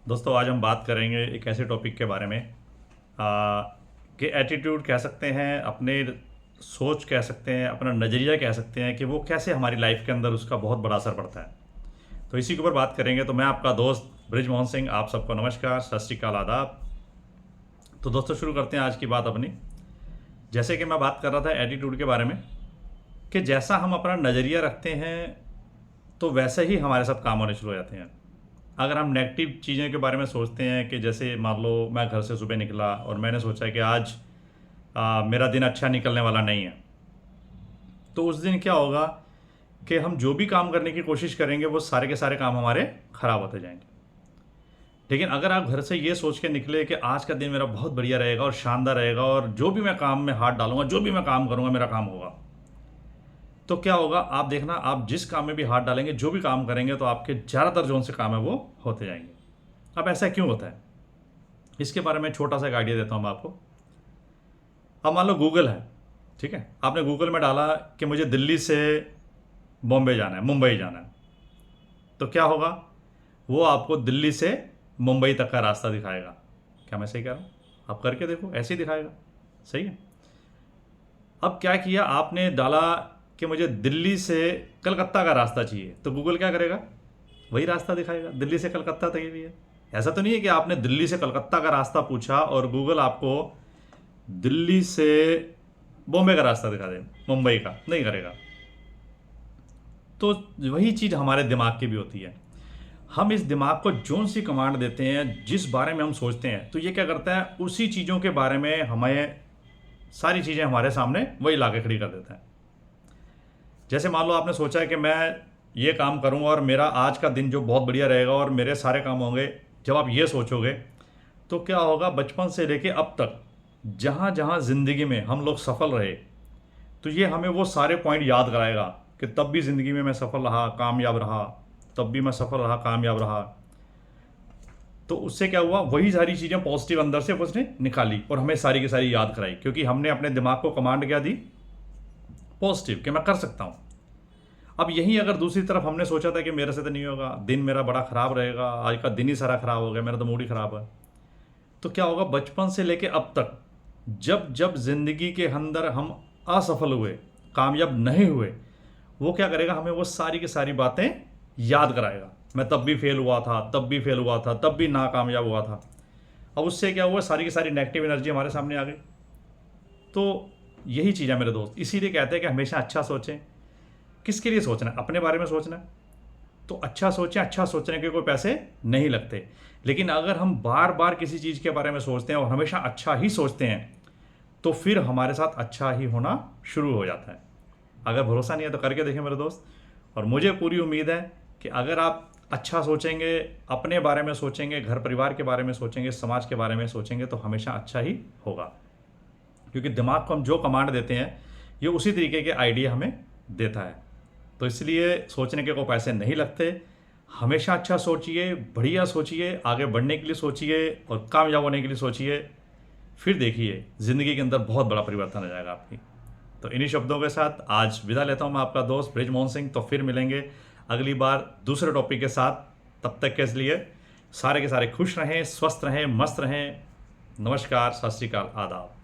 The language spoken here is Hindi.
दोस्तों आज हम बात करेंगे एक ऐसे टॉपिक के बारे में कि एटीट्यूड कह सकते हैं, अपने सोच कह सकते हैं, अपना नज़रिया कह सकते हैं कि वो कैसे हमारी लाइफ के अंदर उसका बहुत बड़ा असर पड़ता है। तो इसी के ऊपर बात करेंगे। तो मैं आपका दोस्त ब्रिजमोहन सिंह, आप सबको नमस्कार, सत श्री अकाल, आदाब। तो दोस्तों शुरू करते हैं आज की बात अपनी। जैसे कि मैं बात कर रहा था एटीट्यूड के बारे में कि जैसा हम अपना नज़रिया रखते हैं तो वैसे ही हमारे साथ काम होने शुरू हो जाते हैं। अगर हम नेगेटिव चीज़ों के बारे में सोचते हैं कि जैसे मान लो मैं घर से सुबह निकला और मैंने सोचा कि आज मेरा दिन अच्छा निकलने वाला नहीं है, तो उस दिन क्या होगा कि हम जो भी काम करने की कोशिश करेंगे वो सारे के सारे काम हमारे ख़राब होते जाएंगे। लेकिन अगर आप घर से ये सोच के निकले कि आज का दिन मेरा बहुत बढ़िया रहेगा और शानदार रहेगा और जो भी मैं काम में हाथ डालूंगा, जो भी मैं काम करूंगा, मेरा काम होगा, तो क्या होगा आप देखना, आप जिस काम में भी हाथ डालेंगे, जो भी काम करेंगे, तो आपके ज़्यादातर जो से काम है वो होते जाएंगे। अब ऐसा क्यों होता है, इसके बारे में छोटा सा एक आइडिया देता हूँ मैं आपको। अब मान लो गूगल है, ठीक है, आपने गूगल में डाला कि मुझे दिल्ली से बॉम्बे जाना है, मुंबई जाना है, तो क्या होगा, वो आपको दिल्ली से मुंबई तक का रास्ता दिखाएगा। क्या मैं सही कह रहा हूँ? आप करके देखो, ऐसे ही दिखाएगा। सही है। अब क्या किया आपने, डाला कि मुझे दिल्ली से कलकत्ता का रास्ता चाहिए, तो गूगल क्या करेगा, वही रास्ता दिखाएगा, दिल्ली से कलकत्ता तक ही है। ऐसा तो नहीं है कि आपने दिल्ली से कलकत्ता का रास्ता पूछा और गूगल आपको दिल्ली से बॉम्बे का रास्ता दिखा दे, मुंबई का नहीं करेगा। तो वही चीज़ हमारे दिमाग की भी होती है। हम इस दिमाग को जोन सी कमांड देते हैं, जिस बारे में हम सोचते हैं, तो ये क्या करता है, उसी चीज़ों के बारे में हमें सारी चीज़ें हमारे सामने वही ला के खड़ी कर देता है। जैसे मान लो आपने सोचा है कि मैं ये काम करूँगा और मेरा आज का दिन जो बहुत बढ़िया रहेगा और मेरे सारे काम होंगे। जब आप ये सोचोगे तो क्या होगा, बचपन से लेके अब तक जहाँ जहाँ ज़िंदगी में हम लोग सफल रहे, तो ये हमें वो सारे पॉइंट याद कराएगा कि तब भी ज़िंदगी में मैं सफल रहा, कामयाब रहा, तब भी मैं सफल रहा, कामयाब रहा। तो उससे क्या हुआ, वही सारी चीज़ें पॉजिटिव अंदर से उसने निकाली और हमें सारी की सारी याद कराई, क्योंकि हमने अपने दिमाग को कमांड क्या दी, पॉजिटिव, कि मैं कर सकता हूँ। अब यही अगर दूसरी तरफ हमने सोचा था कि मेरे से तो नहीं होगा, दिन मेरा बड़ा ख़राब रहेगा, आज का दिन ही सारा ख़राब हो गया, मेरा तो मूड ही ख़राब है, तो क्या होगा, बचपन से लेके अब तक जब जब ज़िंदगी के अंदर हम असफल हुए, कामयाब नहीं हुए, वो क्या करेगा, हमें वो सारी की सारी बातें याद कराएगा। मैं तब भी फेल हुआ था, तब भी फेल हुआ था, तब भी नाकामयाब हुआ था। अब उससे क्या हुआ, सारी की सारी नेगेटिव एनर्जी हमारे सामने आ गई। तो यही चीज़ है मेरे दोस्त, इसीलिए कहते हैं कि हमेशा अच्छा सोचें। किसके लिए सोचना है, अपने बारे में सोचना है तो अच्छा सोचें। अच्छा सोचने के कोई पैसे नहीं लगते। लेकिन अगर हम बार बार किसी चीज़ के बारे में सोचते हैं और हमेशा अच्छा ही सोचते हैं, तो फिर हमारे साथ अच्छा ही होना शुरू हो जाता है। अगर भरोसा नहीं है तो करके देखें मेरे दोस्त। और मुझे पूरी उम्मीद है कि अगर आप अच्छा सोचेंगे, अपने बारे में सोचेंगे, घर परिवार के बारे में सोचेंगे, समाज के बारे में सोचेंगे, तो हमेशा अच्छा ही होगा। क्योंकि दिमाग को हम जो कमांड देते हैं, ये उसी तरीके के आइडिया हमें देता है। तो इसलिए सोचने के कोई पैसे नहीं लगते। हमेशा अच्छा सोचिए, बढ़िया सोचिए, आगे बढ़ने के लिए सोचिए और कामयाब होने के लिए सोचिए। फिर देखिए ज़िंदगी के अंदर बहुत बड़ा परिवर्तन आ जाएगा आपकी। तो इन्हीं शब्दों के साथ आज विदा लेता हूँ मैं, आपका दोस्त ब्रिजमोहन सिंह। तो फिर मिलेंगे अगली बार दूसरे टॉपिक के साथ। तब तक के लिए सारे के सारे खुश रहें, स्वस्थ रहें, मस्त रहें। नमस्कार, सत श्री अकाल, आदाब।